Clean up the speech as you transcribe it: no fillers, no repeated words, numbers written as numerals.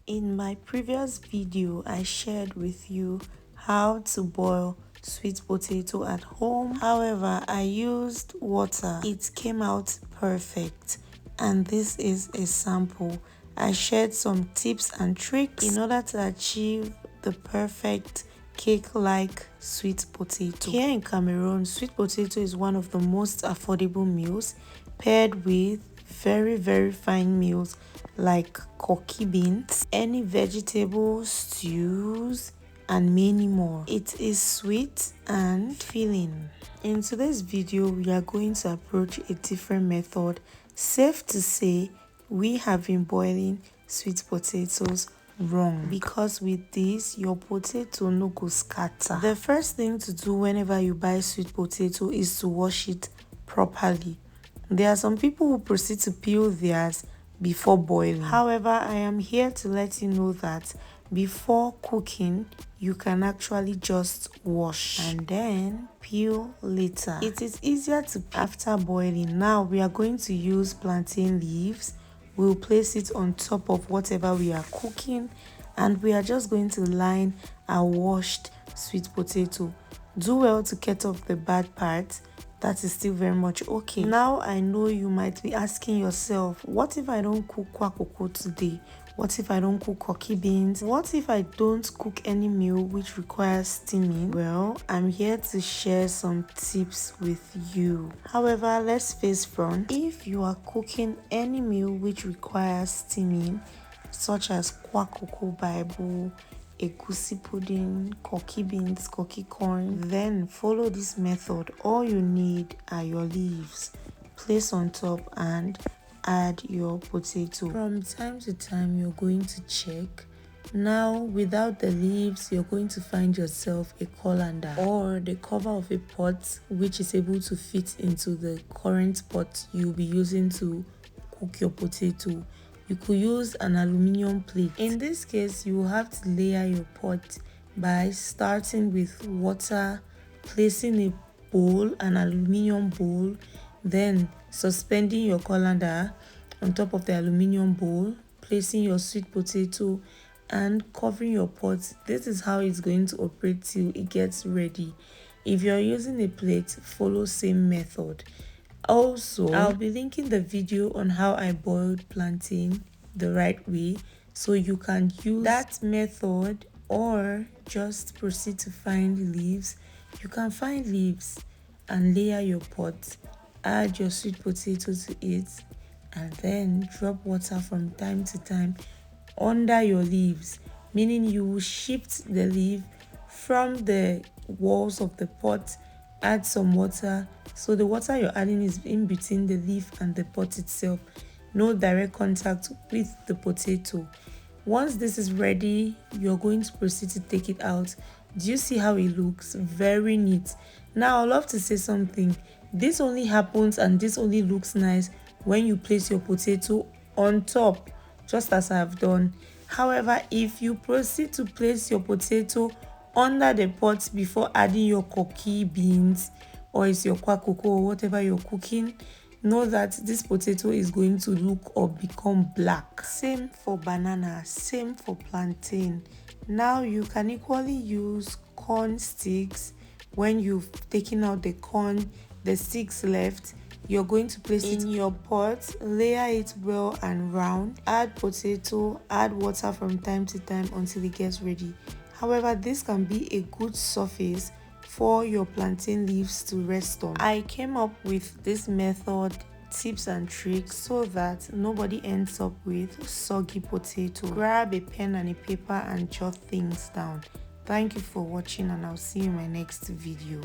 In my previous video, I shared with you how to boil sweet potato at home. However, I used water. It came out perfect, and this is a sample. I shared some tips and tricks in order to achieve the perfect cake-like sweet potato. Here in Cameroon, sweet potato is one of the most affordable meals, paired with very fine meals like cocky beans, any vegetables, stews, and many more. It is sweet and filling. In today's video, we are going to approach a different method. Safe to say, we have been boiling sweet potatoes wrong, because with this your potato no go scatter. The first thing to do whenever you buy sweet potato is to wash it properly. There are some people who proceed to peel theirs before boiling. However, I am here to let you know that before cooking, you can actually just wash and then peel later. It is easier to peel after boiling. Now we are going to use plantain leaves. We'll place it on top of whatever we are cooking, and we are just going to line our washed sweet potato. Do well to cut off the bad parts. That is still very much okay. Now I know you might be asking yourself, what if I don't cook kwakoko today? What if I don't cook cocky beans? What if I don't cook any meal which requires steaming? Well, I'm here to share some tips with you. However, let's face front. If you are cooking any meal which requires steaming, such as kwakoko bible, egusi pudding, cocky beans, cocky corn, then follow this method. All you need are your leaves. Place on top and add your potato. From time to time, you're going to check. Now, without the leaves, you're going to find yourself a colander or the cover of a pot which is able to fit into the current pot you'll be using to cook your potato. You could use an aluminium plate. In this case, you will have to layer your pot by starting with water, placing a bowl, an aluminium bowl, then suspending your colander on top of the aluminium bowl, placing your sweet potato and covering your pot. This is how it's going to operate till it gets ready. If you're using a plate, follow same method. Also, I'll be linking the video on how I boiled plantain the right way, so you can use that method or just proceed to find leaves. You can find leaves and layer your pot, add your sweet potato to it, and then drop water from time to time under your leaves, meaning you will shift the leaf from the walls of the pot. Add some water, so the water you're adding is in between the leaf and the pot itself, no direct contact with the potato. Once this is ready, you're going to proceed to take it out. Do you see how it looks? Very neat. Now I'd love to say something. This only happens and this only looks nice when you place your potato on top, just as I have done. However, if you proceed to place your potato under the pot before adding your cocky beans, or it's your kwakoko or whatever you're cooking, know that this potato is going to look or become black. Same for banana, same for plantain. Now you can equally use corn sticks. When you've taken out the corn, the sticks left, you're going to place it in your pot, layer it well and round, add potato, add water from time to time until it gets ready. However, this can be a good surface for your plantain leaves to rest on. I came up with this method, tips and tricks, so that nobody ends up with soggy potato. Grab a pen and a paper and jot things down. Thank you for watching, and I'll see you in my next video.